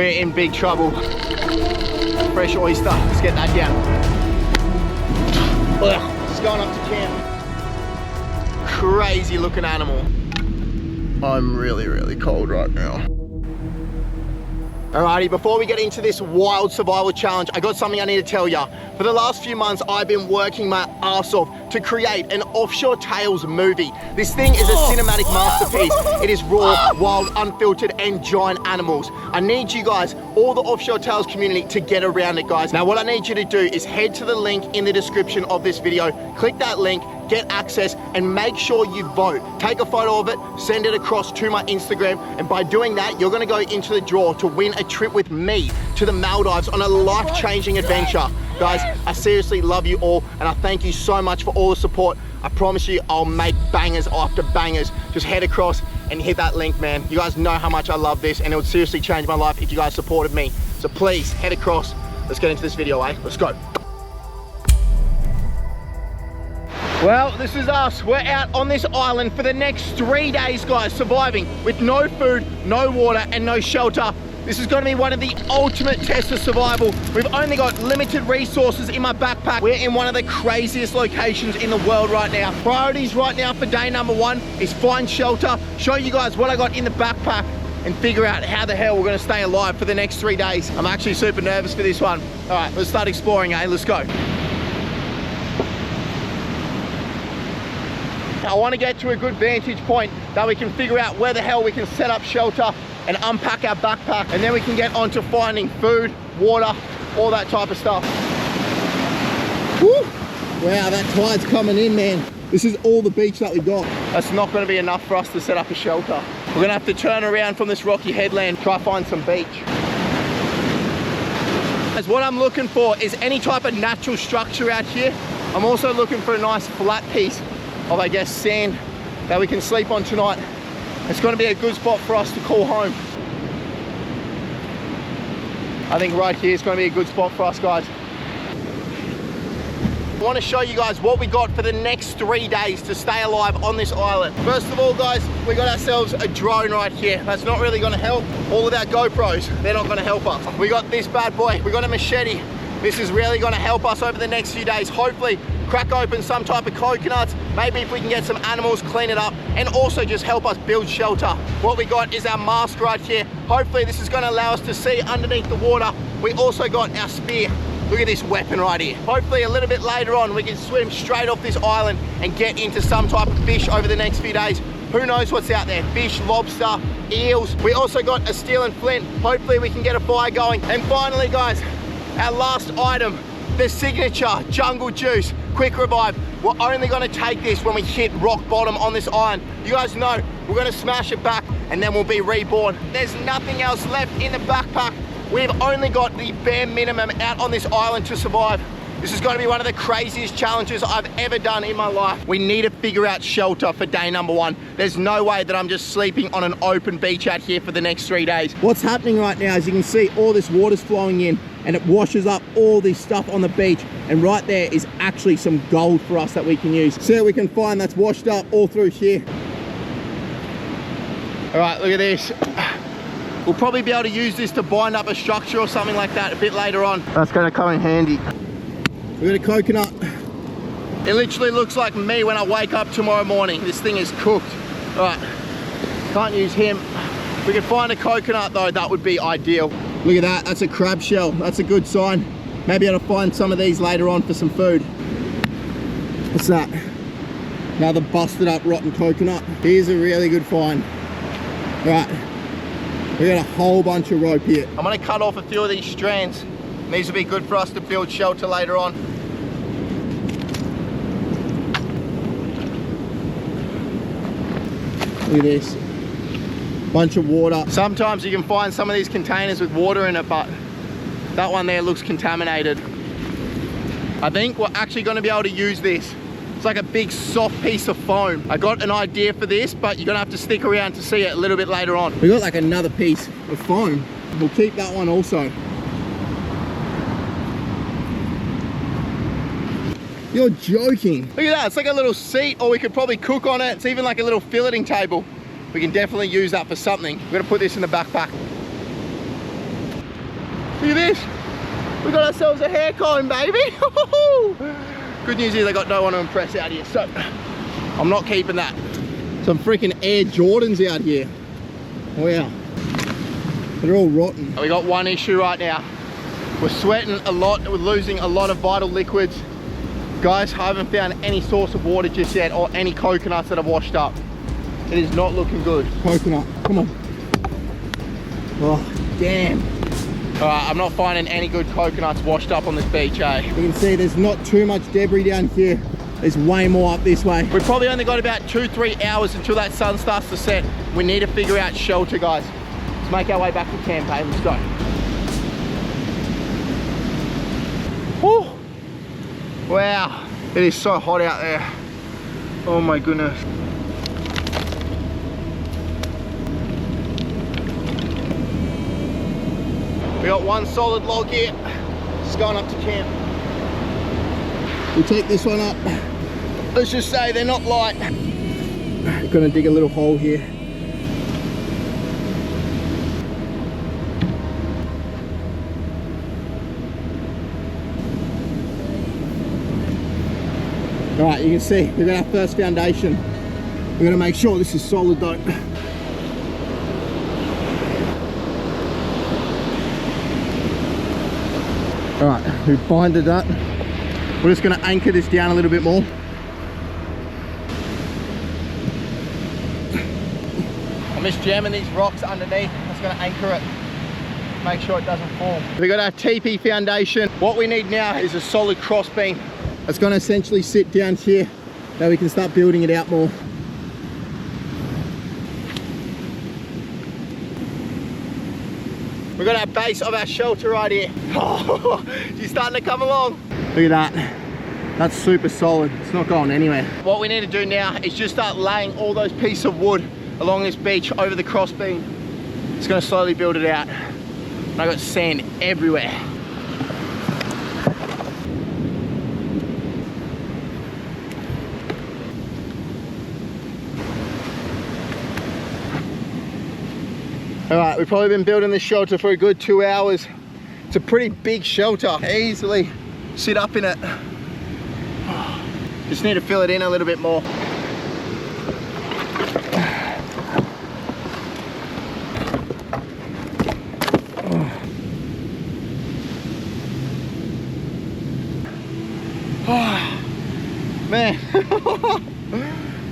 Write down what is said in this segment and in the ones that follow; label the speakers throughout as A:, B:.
A: We're in big trouble. Fresh oyster, let's get that down. Ugh, just going up to camp. Crazy looking animal. I'm really, really cold right now. Alrighty, before we get into this wild survival challenge, I got something I need to tell ya. For the last few months, I've been working my ass off to create an Offshore Tales movie. This thing is a cinematic masterpiece. It is raw, wild, unfiltered, and giant animals. I need you guys, all the Offshore Tales community, to get around it, guys. Now, what I need you to do is head to the link in the description of this video, click that link, get access, and make sure you vote. Take a photo of it, send it across to my Instagram, and by doing that, you're gonna go into the draw to win a trip with me to the Maldives on a life-changing adventure. Guys, I seriously love you all, and I thank you so much for all the support. I promise you, I'll make bangers after bangers. Just head across and hit that link, man. You guys know how much I love this, and it would seriously change my life if you guys supported me. So please, head across. Let's get into this video, eh? Let's go. Well, this is us. We're out on this island for the next 3 days, guys, surviving with no food, no water, and no shelter. This is going to be one of the ultimate tests of survival. We've only got limited resources in my backpack. We're in one of the craziest locations in the world right now. Priorities right now for day number 1 is find shelter, show you guys what I got in the backpack, and figure out how the hell we're going to stay alive for the next 3 days. I'm actually super nervous for this one. All right, let's start exploring, eh? Let's go. I want to get to a good vantage point that we can figure out where the hell we can set up shelter and unpack our backpack, and then we can get on to finding food, water, all that type of stuff. Woo! Wow, that tide's coming in, man. This is all the beach that we got. That's not going to be enough for us to set up a shelter. We're going to have to turn around from this rocky headland, try to find some beach. As what I'm looking for is any type of natural structure out here. I'm also looking for a nice flat piece of, I guess, sand that we can sleep on tonight. It's going to be a good spot for us to call home. I think right here is going to be a good spot for us, guys. I want to show you guys what we got for the next 3 days to stay alive on this island. First of all, guys, we got ourselves a drone right here. That's not really going to help. All of our GoPros, they're not going to help us. We got this bad boy. We got a machete. This is really going to help us over the next few days. Hopefully, crack open some type of coconuts, maybe if we can get some animals, clean it up, and also just help us build shelter. What we got is our mask right here. Hopefully this is going to allow us to see underneath the water. We also got our spear. Look at this weapon right here. Hopefully a little bit later on we can swim straight off this island and get into some type of fish over the next few days. Who knows what's out there? Fish, lobster, eels. We also got a steel and flint. Hopefully we can get a fire going. And finally, guys, our last item, the signature jungle juice quick revive. We're only going to take this when we hit rock bottom on this island. You guys know we're going to smash it back and then we'll be reborn. There's nothing else left in the backpack. We've only got the bare minimum out on this island to survive. This is going to be one of the craziest challenges I've ever done in my life. We need to figure out shelter for day number 1. There's no way that I'm just sleeping on an open beach out here for the next 3 days. What's happening right now, as you can see, all this water's flowing in and it washes up all this stuff on the beach. And right there is actually some gold for us that we can use. See what we can find that's washed up all through here. All right, look at this. We'll probably be able to use this to bind up a structure or something like that a bit later on. That's going to come in handy. We got a coconut. It literally looks like me when I wake up tomorrow morning. This thing is cooked. All right, can't use him. If we could find a coconut though, that would be ideal. Look at that, that's a crab shell. That's a good sign. Maybe I'll find some of these later on for some food. What's that? Another busted up rotten coconut. Here's a really good find. All right, we got a whole bunch of rope here. I'm gonna cut off a few of these strands. These will be good for us to build shelter later on. Look at this. Bunch of water. Sometimes you can find some of these containers with water in it, but that one there looks contaminated. I think we're actually going to be able to use this. It's like a big soft piece of foam. I got an idea for this, but you're going to have to stick around to see it a little bit later on. We got like another piece of foam. We'll keep that one also. You're joking. Look at that, it's like a little seat, or we could probably cook on it. It's even like a little filleting table. We can definitely use that for something. We're gonna put this in the backpack. We got ourselves a hair comb, baby. Good news is I got no one to impress out here, so I'm not keeping that. Some freaking Air Jordans out here. Wow. They're all rotten. We got one issue right now. We're sweating a lot. We're losing a lot of vital liquids. Guys, I haven't found any source of water just yet or any coconuts that have washed up. It is not looking good. Coconut, come on. Oh, damn. All right, I'm not finding any good coconuts washed up on this beach, eh? You can see there's not too much debris down here. There's way more up this way. We've probably only got about 2-3 hours until that sun starts to set. We need to figure out shelter, guys. Let's make our way back to camp, eh? Let's go. Whew. Wow, it is so hot out there. Oh my goodness. We got one solid log here. Just going up to camp. We'll take this one up. Let's just say they're not light. Gonna dig a little hole here. All right, you can see we've got our first foundation. We're gonna make sure this is solid though. All right, we've binded that. We're just gonna anchor this down a little bit more. I'm just jamming these rocks underneath. I'm just gonna anchor it. Make sure it doesn't fall. We got our teepee foundation. What we need now is a solid cross beam. It's going to essentially sit down here. Now we can start building it out more. We've got our base of our shelter right here. Oh, she's starting to come along. Look at that. That's super solid. It's not going anywhere. What we need to do now is just start laying all those pieces of wood along this beach over the cross beam. It's going to slowly build it out. And I got sand everywhere. All right, we've probably been building this shelter for a good 2 hours. It's a pretty big shelter. Easily sit up in it. Just need to fill it in a little bit more. Man.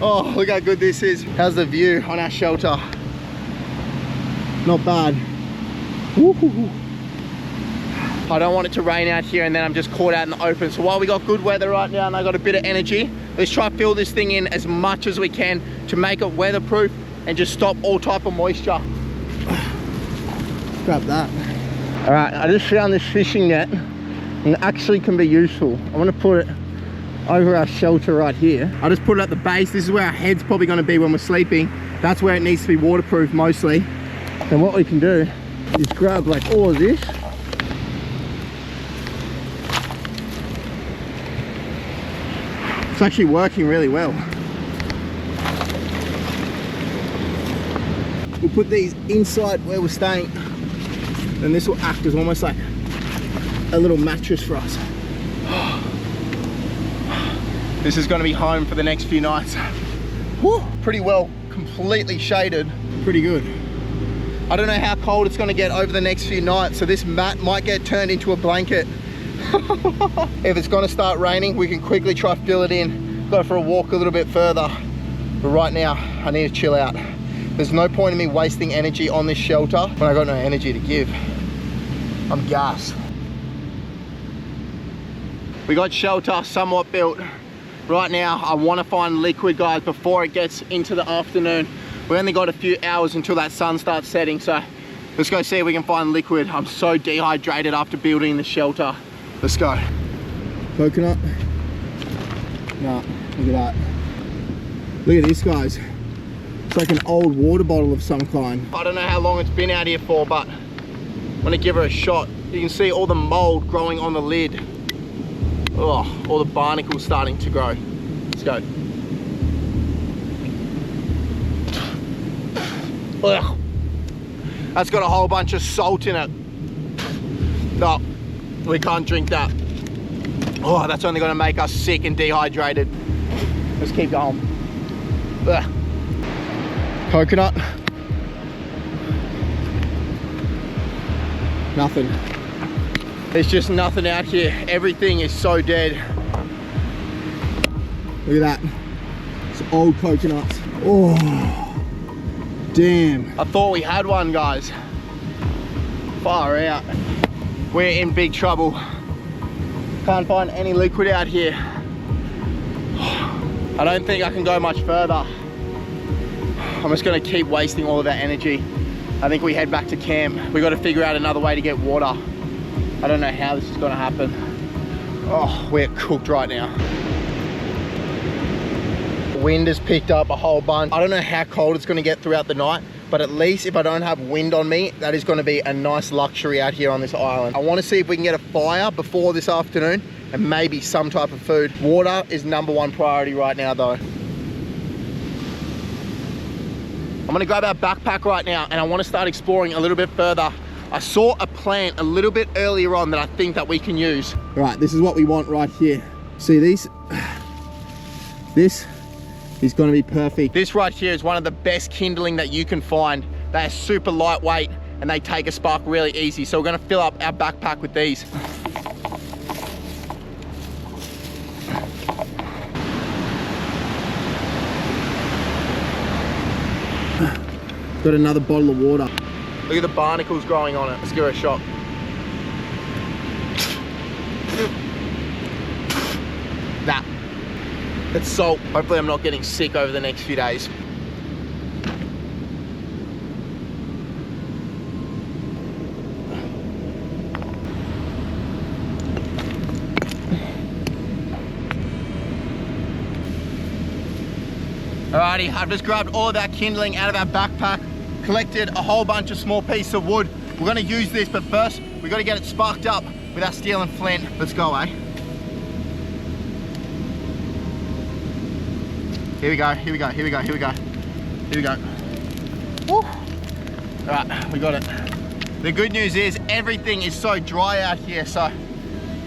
A: Oh, look how good this is. How's the view on our shelter? Not bad. Woo-hoo-hoo. I don't want it to rain out here and then I'm just caught out in the open. So while we got good weather right now and I got a bit of energy, let's try to fill this thing in as much as we can to make it weatherproof and just stop all type of moisture. Grab that. All right, I just found this fishing net and it actually can be useful. I want to put it over our shelter right here. I just put it at the base. This is where our head's probably going to be when we're sleeping. That's where it needs to be waterproof mostly. And what we can do is grab like all of this. It's actually working really well. We'll put these inside where we're staying and this will act as almost like a little mattress for us. This is going to be home for the next few nights. Whew, pretty well, completely shaded. Pretty good. I don't know how cold it's going to get over the next few nights, so this mat might get turned into a blanket. If it's going to start raining, we can quickly try to fill it in, go for a walk a little bit further. But right now, I need to chill out. There's no point in me wasting energy on this shelter when I got no energy to give. I'm gassed. We got shelter somewhat built. Right now, I want to find liquid, guys, before it gets into the afternoon. We only got a few hours until that sun starts setting, so let's go see if we can find liquid. I'm so dehydrated after building the shelter. Let's go. Coconut? No, look at that. Look at this, guys. It's like an old water bottle of some kind. I don't know how long it's been out here for, but I'm gonna give her a shot. You can see all the mold growing on the lid. Oh, all the barnacles starting to grow. Let's go. Ugh. That's got a whole bunch of salt in it. Oh, We can't drink that. Oh, that's only gonna make us sick and dehydrated. Let's keep going. Ugh. Coconut. Nothing. There's just nothing out here. Everything is so dead. Look at that. It's old coconuts. Oh, damn. I thought we had one, guys. Far out. We're in big trouble. Can't find any liquid out here. I don't think I can go much further. I'm just gonna keep wasting all of that energy. I think we head back to camp. We got to figure out another way to get water. I don't know how this is gonna happen. Oh, we're cooked right now. The wind has picked up a whole bunch. I don't know how cold it's gonna get throughout the night, but at least if I don't have wind on me, that is gonna be a nice luxury out here on this island. I wanna see if we can get a fire before this afternoon and maybe some type of food. Water is #1 priority right now though. I'm gonna grab our backpack right now and I wanna start exploring a little bit further. I saw a plant a little bit earlier on that I think that we can use. Right, this is what we want right here. See these? This is gonna be perfect. This right here is one of the best kindling that you can find. They are super lightweight and they take a spark really easy. So we're gonna fill up our backpack with these. Got another bottle of water. Look at the barnacles growing on it. Let's give it a shot. Nah, it's salt. Hopefully I'm not getting sick over the next few days. Alrighty, I've just grabbed all of that kindling out of our backpack, collected a whole bunch of small pieces of wood. We're gonna use this, but first, we gotta get it sparked up with our steel and flint. Let's go, eh? Here we go, here we go, here we go, here we go. Here we go. Woo. Alright, we got it. The good news is everything is so dry out here, so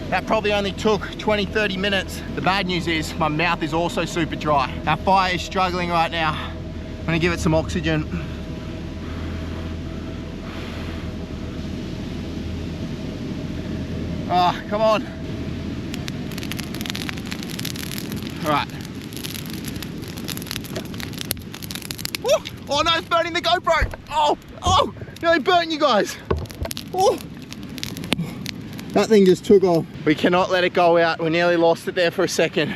A: that probably only took 20-30 minutes. The bad news is my mouth is also super dry. Our fire is struggling right now. I'm gonna give it some oxygen. Ah, oh, come on. All right. Woo! Oh no, it's burning the GoPro. Oh, nearly burnt you guys. Oh. That thing just took off. We cannot let it go out. We nearly lost it there for a second.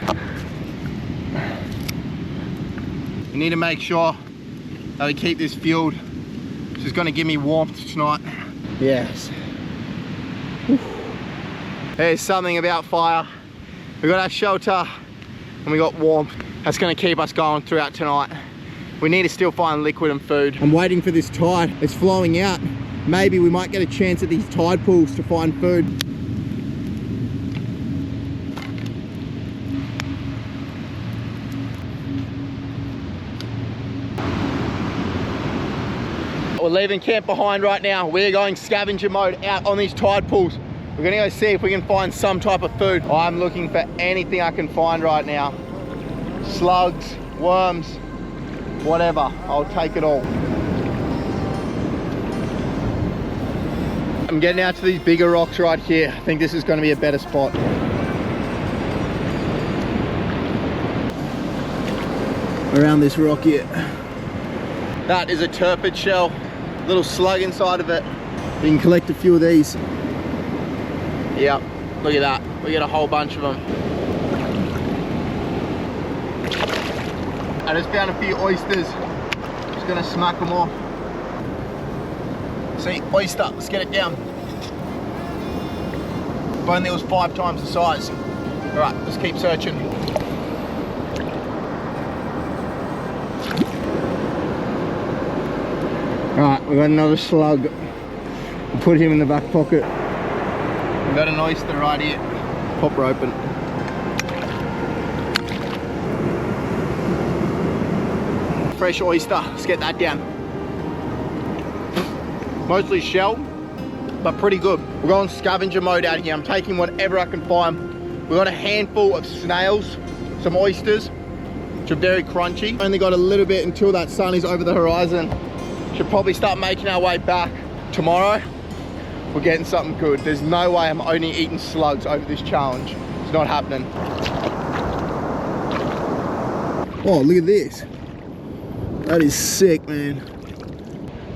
A: We need to make sure that we keep this fueled. This is gonna give me warmth tonight. Yes. There's something about fire. We got our shelter and we got warmth. That's gonna keep us going throughout tonight. We need to still find liquid and food. I'm waiting for this tide. It's flowing out. Maybe we might get a chance at these tide pools to find food. We're leaving camp behind right now. We're going scavenger mode out on these tide pools. We're gonna go see if we can find some type of food. I'm looking for anything I can find right now. Slugs, worms, whatever. I'll take it all. I'm getting out to these bigger rocks right here. I think this is gonna be a better spot. Around this rock here. That is a turpid shell. Little slug inside of it. You can collect a few of these. Yep, look at that. We get a whole bunch of them. I just found a few oysters. Just gonna smack them off. See, oyster, let's get it down. If only it was 5 times the size. All right, let's keep searching. All right, we got another slug. We'll put him in the back pocket. We got an oyster right here. Pop her open. Fresh oyster, let's get that down. Mostly shell, but pretty good. We're going scavenger mode out here. I'm taking whatever I can find. We got a handful of snails, some oysters, which are very crunchy. Only got a little bit until that sun is over the horizon. Should probably start making our way back. Tomorrow, we're getting something good. There's no way I'm only eating slugs over this challenge. It's not happening. Oh, look at this. That is sick, man.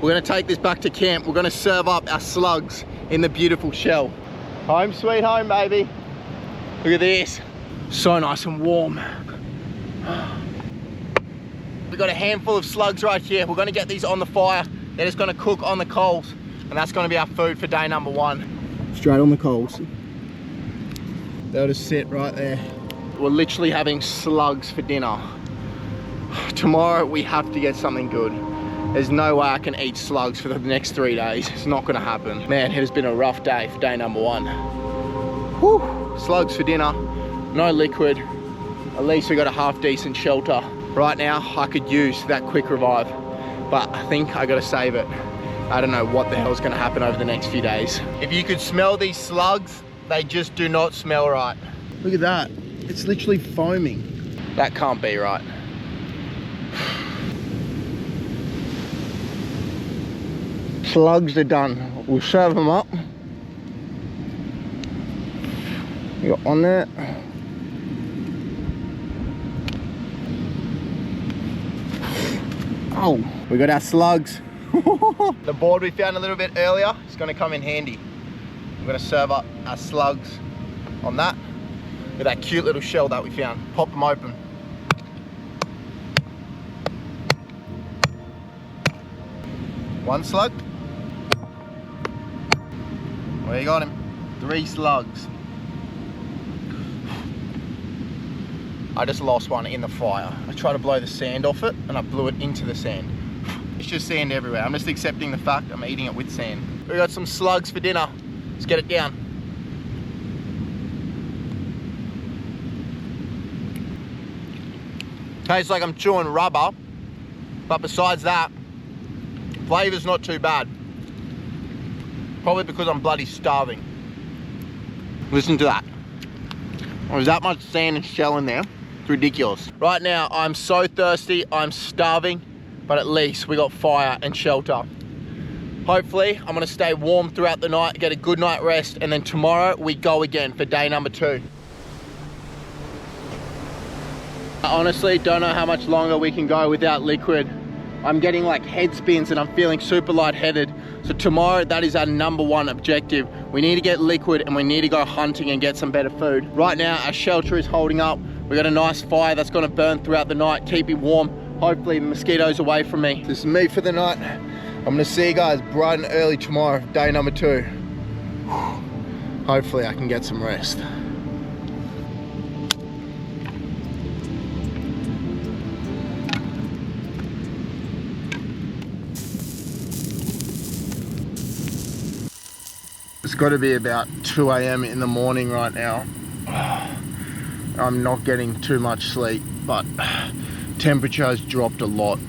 A: We're gonna take this back to camp. We're gonna serve up our slugs in the beautiful shell. Home sweet home, baby. Look at this. So nice and warm. We've got a handful of slugs right here. We're gonna get these on the fire. They're just gonna cook on the coals. And that's gonna be our food for day number 1. Straight on the coals. They'll just sit right there. We're literally having slugs for dinner. Tomorrow we have to get something good. There's no way I can eat slugs for the next 3 days. It's not gonna happen. Man, it has been a rough day for day number 1. Whew. Slugs for dinner, no liquid. At least we got a half decent shelter. Right now, I could use that quick revive, but I think I gotta save it. I don't know what the hell's gonna happen over the next few days. If you could smell these slugs, they just do not smell right. Look at that. It's literally foaming. That can't be right. Slugs are done. We'll serve them up. You got on there. Oh, we got our slugs. The board we found a little bit earlier is going to come in handy. We're going to serve up our slugs on that with that cute little shell that we found. Pop them open. One slug. Well, you got him. 3 slugs. I just lost one in the fire. I tried to blow the sand off it and I blew it into the sand. It's just sand everywhere. I'm just accepting the fact I'm eating it with sand. We got some slugs for dinner. Let's get it down. Tastes like I'm chewing rubber, but besides that, flavor's not too bad. Probably because I'm bloody starving. Listen to that. There's that much sand and shell in there. It's ridiculous. Right now, I'm so thirsty, I'm starving, but at least we got fire and shelter. Hopefully, I'm gonna stay warm throughout the night, get a good night rest, and then tomorrow we go again for day number 2. I honestly don't know how much longer we can go without liquid. I'm getting like head spins and I'm feeling super lightheaded. So tomorrow, that is our number 1 objective. We need to get liquid and we need to go hunting and get some better food. Right now, our shelter is holding up. We got a nice fire that's gonna burn throughout the night, keep me warm. Hopefully the mosquitoes away from me. This is me for the night. I'm gonna see you guys bright and early tomorrow, day number 2. Hopefully I can get some rest. It's got to be about 2 AM in the morning right now. I'm not getting too much sleep, but temperature has dropped a lot.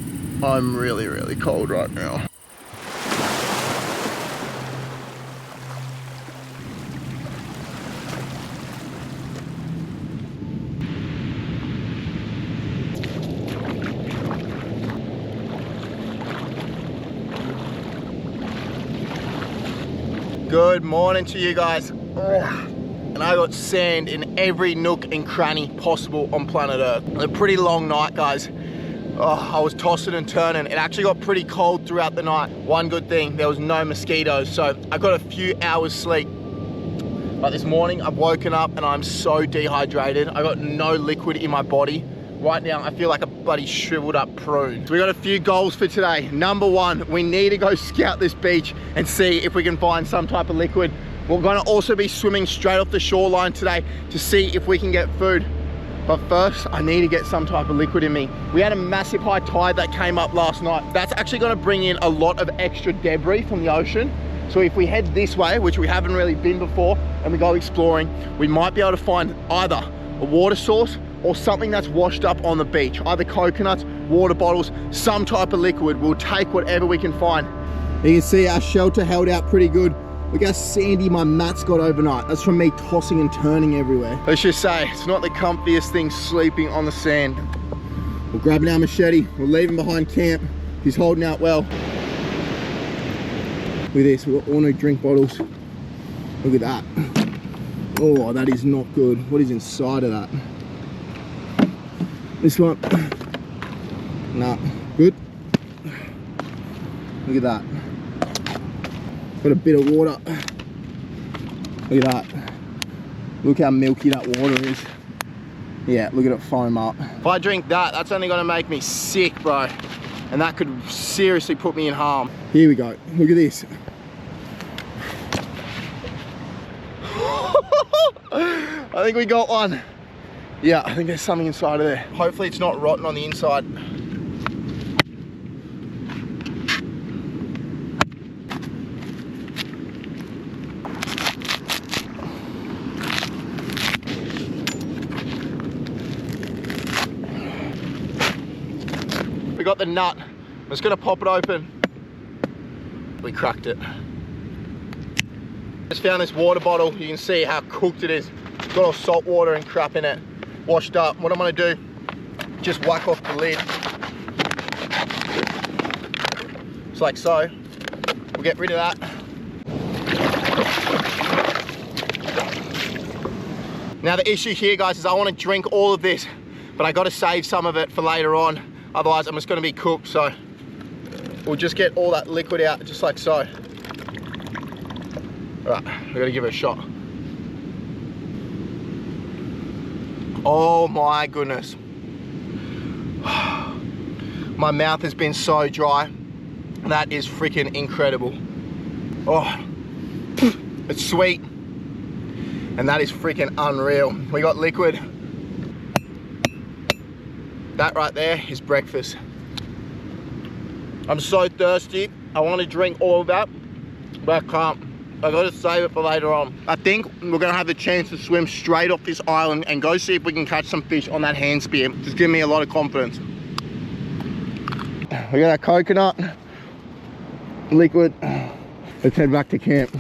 A: I'm really, really cold right now. Good morning to you guys. And I got sand in every nook and cranny possible on planet Earth. It was a pretty long night, guys. I was tossing and turning. It actually got pretty cold throughout the night. One good thing, there was no mosquitoes, so I got a few hours sleep. But this morning I've woken up and I'm so dehydrated. I got no liquid in my body. Right now I feel like a bloody shriveled up prune. So we got a few goals for today. Number 1, we need to go scout this beach and see if we can find some type of liquid. We're gonna also be swimming straight off the shoreline today to see if we can get food. But first, I need to get some type of liquid in me. We had a massive high tide that came up last night. That's actually gonna bring in a lot of extra debris from the ocean. So if we head this way, which we haven't really been before, and we go exploring, we might be able to find either a water source or something that's washed up on the beach. Either coconuts, water bottles, some type of liquid. We'll take whatever we can find. You can see our shelter held out pretty good. Look how sandy my mat's got overnight. That's from me tossing and turning everywhere. Let's just say, it's not the comfiest thing sleeping on the sand. We're grabbing our machete, we'll leave him behind camp. He's holding out well. Look at this, we've got all new drink bottles. Look at that. Oh, that is not good. What is inside of that? This one. Nah, good. Look at that. Got a bit of water. Look at that. Look how milky that water is. Yeah, look at it foam up. If I drink that, that's only gonna make me sick, bro. And that could seriously put me in harm. Here we go, look at this. I think we got one. Yeah, I think there's something inside of there. Hopefully it's not rotten on the inside. We got the nut. I'm just gonna pop it open. We cracked it. Just found this water bottle. You can see how cooked it is. It's got all salt water and crap in it. Washed up. What I'm gonna do, just whack off the lid. Just like so. We'll get rid of that. Now the issue here, guys, is I wanna drink all of this, but I gotta save some of it for later on. Otherwise, I'm just gonna be cooked, so we'll just get all that liquid out, just like so. Right, we're gonna give it a shot. Oh my goodness. My mouth has been so dry. That is freaking incredible. Oh, it's sweet. And that is freaking unreal. We got liquid. That right there is breakfast. I'm so thirsty. I want to drink all of that, but I can't. I gotta save it for later on. I think we're gonna have the chance to swim straight off this island and go see if we can catch some fish on that hand spear. Just give me a lot of confidence. We got our coconut, liquid. Let's head back to camp.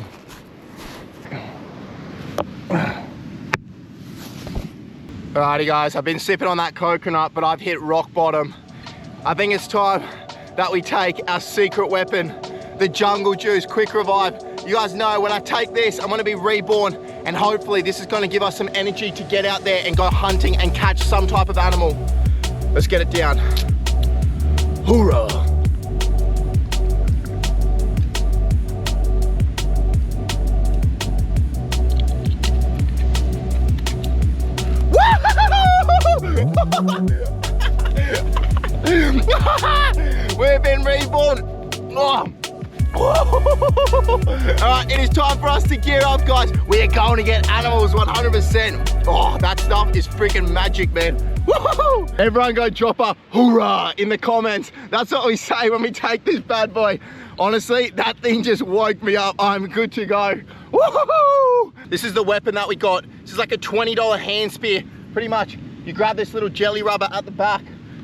A: Alrighty guys, I've been sipping on that coconut, but I've hit rock bottom. I think it's time that we take our secret weapon, the jungle juice quick revive. You guys know when I take this, I'm gonna be reborn, and hopefully this is gonna give us some energy to get out there and go hunting and catch some type of animal. Let's get it down. Hoorah! We've been reborn. Oh. Alright, it is time for us to gear up, guys. We are going to get animals 100%. Oh, that stuff is freaking magic, man. Woohoo! Everyone go drop a hoorah in the comments. That's what we say when we take this bad boy. Honestly, that thing just woke me up. I'm good to go. Woohoo! This is the weapon that we got. This is like a $20 hand spear. Pretty much, you grab this little jelly rubber at the back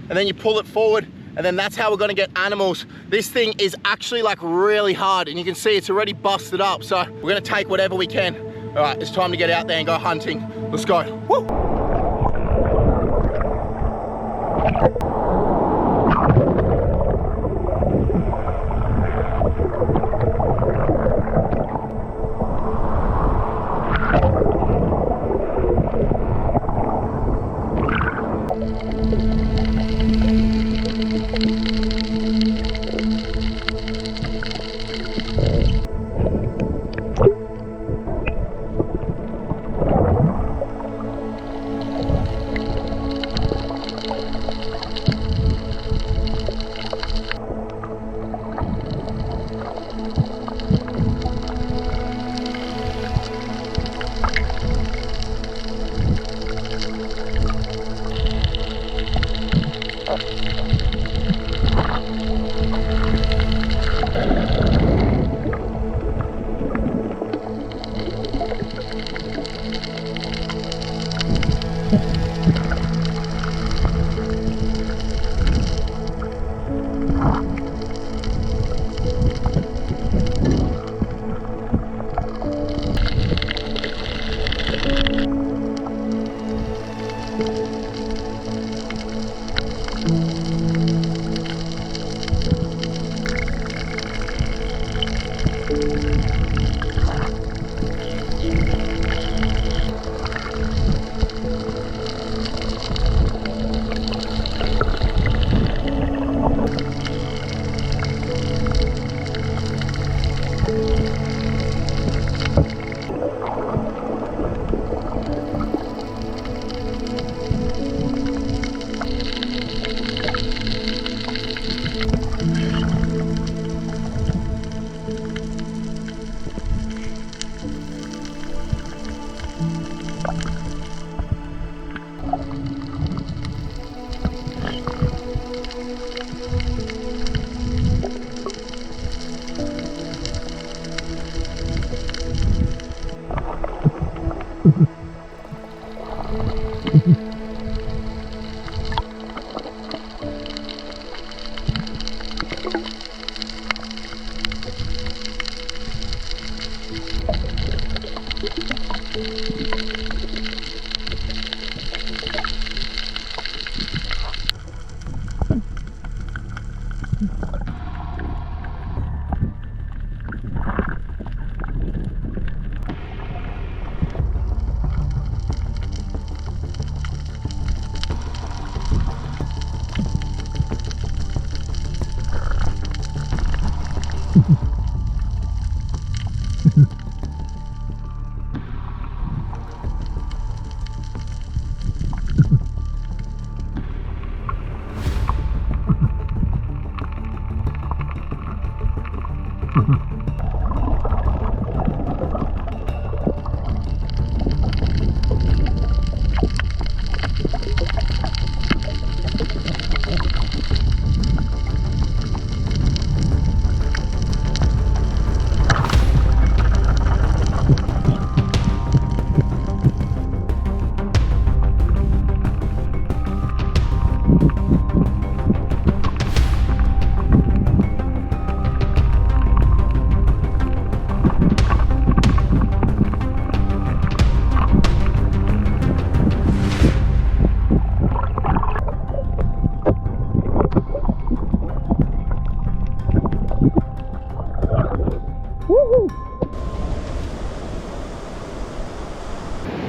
A: and then you pull it forward, and then that's how we're gonna get animals. This thing is actually like really hard, and you can see it's already busted up, so we're gonna take whatever we can. All right, it's time to get out there and go hunting. Let's go. Woo!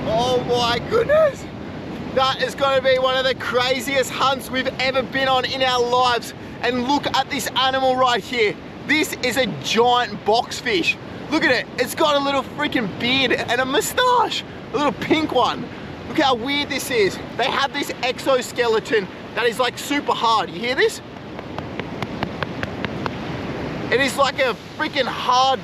A: Oh my goodness! That is going to be one of the craziest hunts we've ever been on in our lives. And look at this animal right here. This is a giant boxfish. Look at it. It's got a little freaking beard and a mustache. A little pink one. Look how weird this is. They have this exoskeleton that is like super hard. You hear this? It is like a freaking hard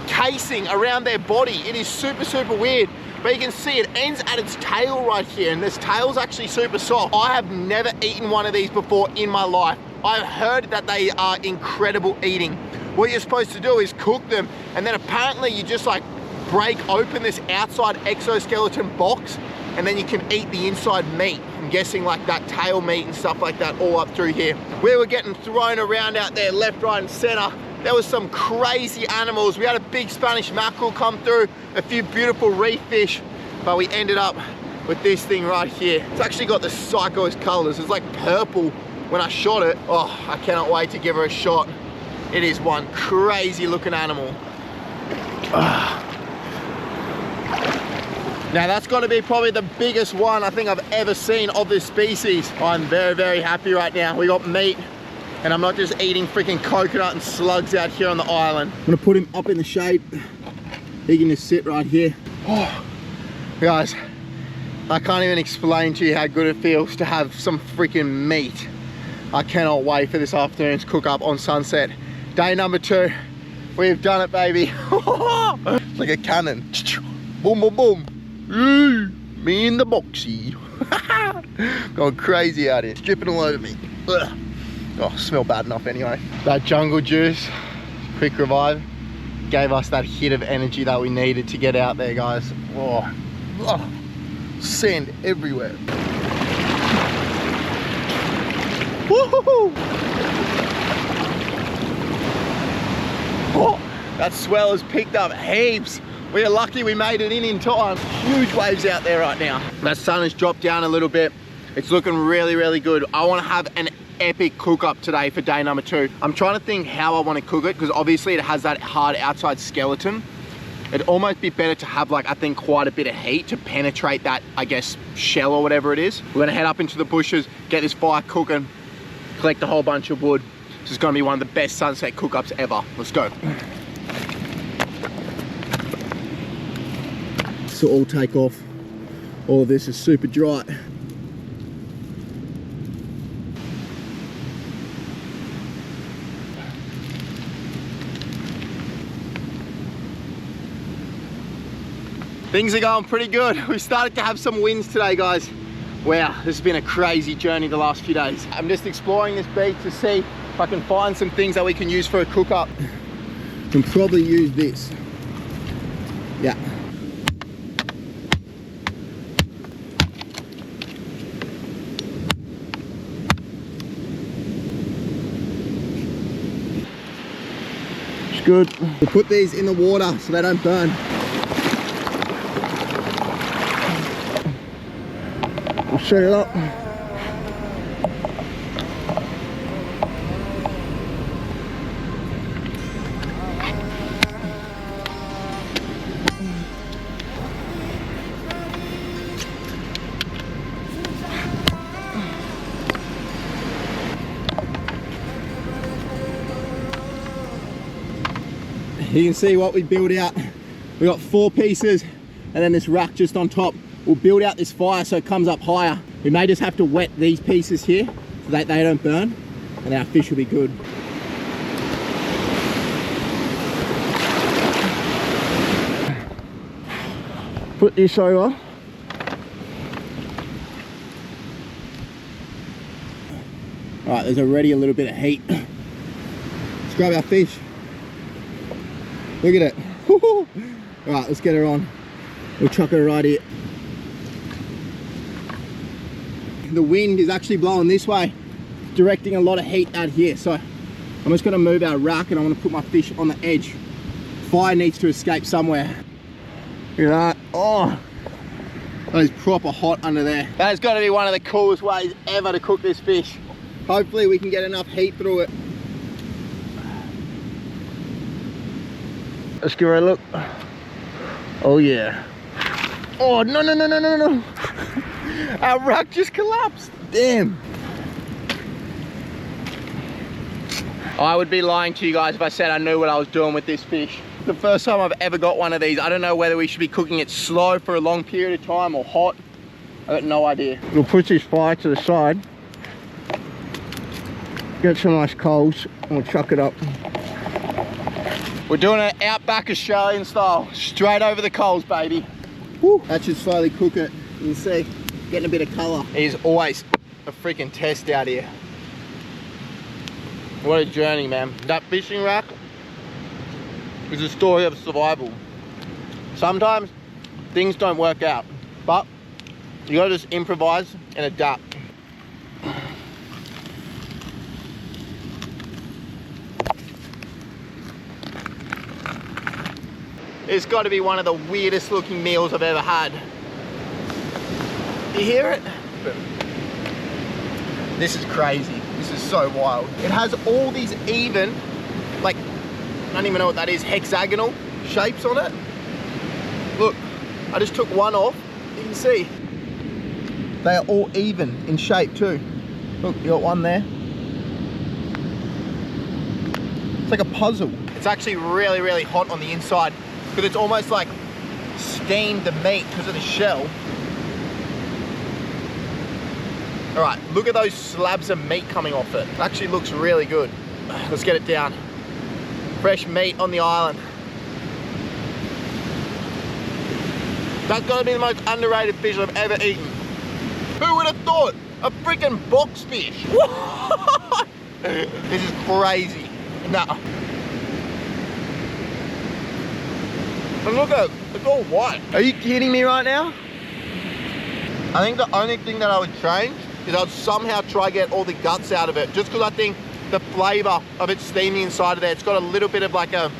A: casing around their body. It is super, super weird. But you can see it ends at its tail right here, and this tail's actually super soft. I have never eaten one of these before in my life. I've heard that they are incredible eating. What you're supposed to do is cook them, and then apparently you just like break open this outside exoskeleton box, and then you can eat the inside meat. I'm guessing like that tail meat and stuff like that all up through here. We were getting thrown around out there left, right, and center. There was some crazy animals. We had a big Spanish mackerel come through, a few beautiful reef fish, but we ended up with this thing right here. It's actually got the psychoest colors. It's like purple when I shot it. Oh, I cannot wait to give her a shot. It is one crazy looking animal. Now that's got to be probably the biggest one I think I've ever seen of this species. I'm very, very happy right now. We got meat. And I'm not just eating freaking coconut and slugs out here on the island. I'm gonna put him up in the shade. He can just sit right here. Oh, guys, I can't even explain to you how good it feels to have some freaking meat. I cannot wait for this afternoon's cook up on sunset. Day number 2, we've done it, baby. Like a cannon. Boom, boom, boom. Me in the boxy. Going crazy out here. It's dripping all over me. Ugh. Oh, smell bad enough anyway. That jungle juice, quick revive, gave us that hit of energy that we needed to get out there, guys. Oh, oh, sand everywhere. Woohoo! Oh, that swell has picked up heaps. We are lucky we made it in time. Huge waves out there right now. That sun has dropped down a little bit. It's looking really, really good. I want to have an epic cook up today for day number 2. I'm trying to think how I want to cook it, because obviously it has that hard outside skeleton. It'd almost be better to have like, I think, quite a bit of heat to penetrate that, I guess, shell or whatever it is. We're gonna head up into the bushes, get this fire cooking, collect a whole bunch of wood. This is gonna be one of the best sunset cook-ups ever. Let's go. So all take off. All of this is super dry. Things are going pretty good. We started to have some wins today, guys. Wow, this has been a crazy journey the last few days. I'm just exploring this beach to see if I can find some things that we can use for a cook-up. Can probably use this. Yeah. It's good. We'll put these in the water so they don't burn. We'll set it up. You can see what we built out. We got 4 pieces and then this rack just on top. We'll build out this fire so it comes up higher. We may just have to wet these pieces here so that they don't burn, and our fish will be good. Put this over. All right, there's already a little bit of heat. Let's grab our fish. Look at it. All right, let's get her on. We'll chuck her right here. The wind is actually blowing this way, directing a lot of heat out here. So I'm just gonna move our rack and I'm gonna put my fish on the edge. Fire needs to escape somewhere. Look at that. Oh, that is proper hot under there. That has got to be one of the coolest ways ever to cook this fish. Hopefully we can get enough heat through it. Let's give her a look. Oh yeah. Oh, no, no, no, no, no, no. Our rack just collapsed. Damn. I would be lying to you guys if I said I knew what I was doing with this fish. The first time I've ever got one of these. I don't know whether we should be cooking it slow for a long period of time or hot. I got no idea. We'll push this fire to the side. Get some nice coals and we'll chuck it up. We're doing it outback Australian style, straight over the coals, baby. Woo. That should slowly cook it. You can see, getting a bit of colour. It is always a freaking test out here. What a journey, man. That fishing rack is a story of survival. Sometimes things don't work out, but you gotta just improvise and adapt. It's got to be one of the weirdest looking meals I've ever had. You hear it? This is crazy. This is so wild. It has all these even, like, I don't even know what that is, hexagonal shapes on it. Look, I just took one off. You can see. They are all even in shape too. Look, you got one there. It's like a puzzle. It's actually really, really hot on the inside, because it's almost like steamed the meat because of the shell. All right, look at those slabs of meat coming off it. It actually looks really good. Let's get it down. Fresh meat on the island. That's gotta be the most underrated fish I've ever eaten. Who would have thought? A freaking box fish. What? This is crazy. Nah. And look at it, it's all white. Are you kidding me right now? I think the only thing that I would change is I'd somehow try to get all the guts out of it, just because I think the flavor of it steaming inside of there, it's got a little bit of like a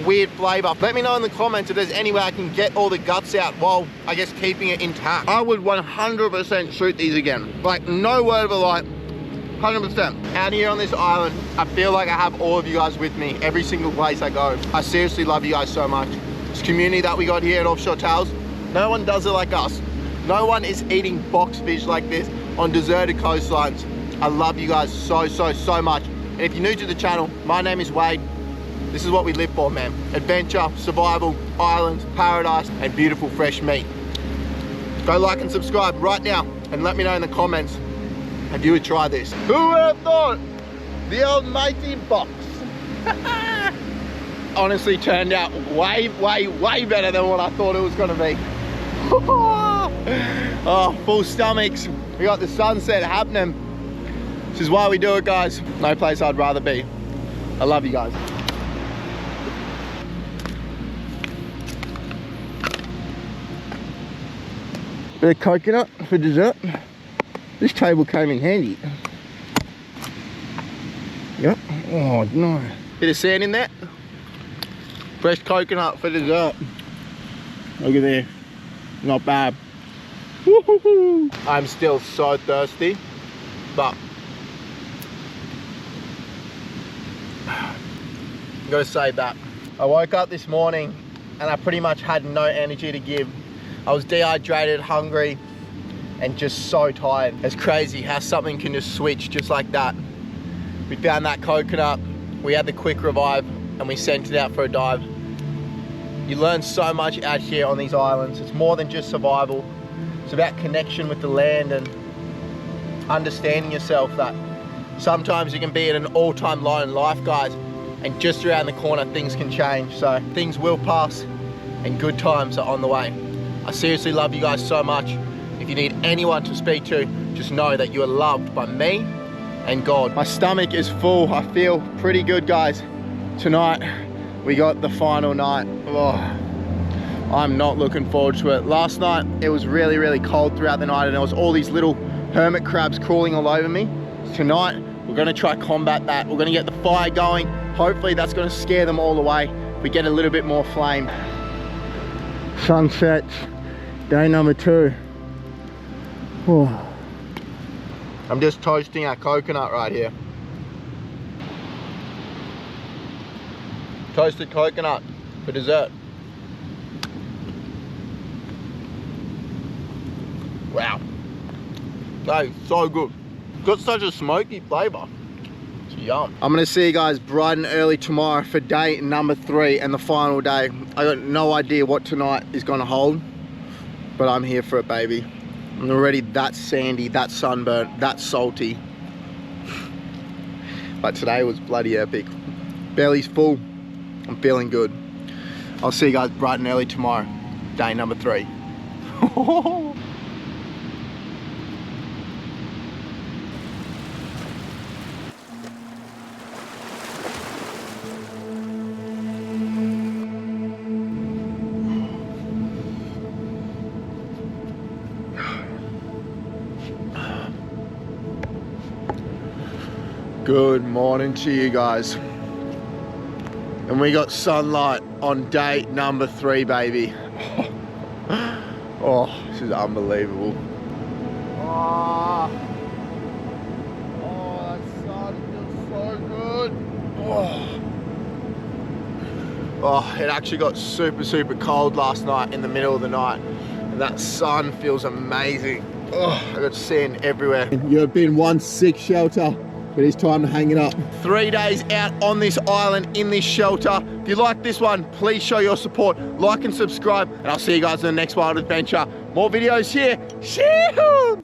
A: weird flavor. Let me know in the comments if there's any way I can get all the guts out while, I guess, keeping it intact. I would 100% shoot these again. Like, no word of a lie, 100%. Out here on this island, I feel like I have all of you guys with me every single place I go. I seriously love you guys so much. This community that we got here at Offshore Tales, no one does it like us. No one is eating box fish like this on deserted coastlines. I love you guys so, so, so much. And if you're new to the channel, my name is Wade. This is what we live for, man. Adventure, survival, islands, paradise, and beautiful fresh meat. Go like and subscribe right now and let me know in the comments if you would try this. Who would have thought? The almighty box. honestly turned out way better than what I thought it was gonna be. Oh, full stomachs. We got the sunset happening. This is why we do it, guys. No place I'd rather be. I love you guys. Bit of coconut for dessert. This table came in handy. Yep. Oh no. Bit of sand in there. Fresh coconut for dessert. Look at there. Not bad. Woo-hoo-hoo. I'm still so thirsty, but gotta say that I woke up this morning and I pretty much had no energy to give. I was dehydrated, hungry, and just so tired. It's crazy how something can just switch just like that. We found that coconut, we had the quick revive, and we sent it out for a dive. You learn so much out here on these islands. It's more than just survival. It's about connection with the land and understanding yourself that sometimes you can be at an all-time low in life, guys, and just around the corner things can change. So things will pass and good times are on the way. I seriously love you guys so much. If you need anyone to speak to, just know that you are loved by me and God. My stomach is full. I feel pretty good, guys. Tonight, we got the final night. Oh, I'm not looking forward to it. Last night, it was really cold throughout the night and there was all these little hermit crabs crawling all over me. Tonight, we're gonna try combat that. We're gonna get the fire going. Hopefully that's gonna scare them all away. We get a little bit more flame. Sunset, day number 2. Oh. I'm just toasting our coconut right here. Toasted coconut for dessert. Wow, that is so good. Got such a smoky flavor. It's yum. I'm gonna see you guys bright and early tomorrow for day number 3 and the final day. I got no idea what tonight is gonna hold, but I'm here for it, baby. I'm already that sandy, that sunburnt, that salty. But today was bloody epic. Belly's full. I'm feeling good. I'll see you guys bright and early tomorrow. Day number 3. Good morning to you guys. And we got sunlight on day number 3, baby. Oh, this is unbelievable. Oh, that sun feels so good. Oh, it actually got super cold last night in the middle of the night. And that sun feels amazing. Oh, I got sand everywhere. You've been one sick shelter, but it's time to hang it up. 3 days out on this island in this shelter. If you like this one, please show your support, like and subscribe, and I'll see you guys in the next wild adventure. More videos here. Shoo!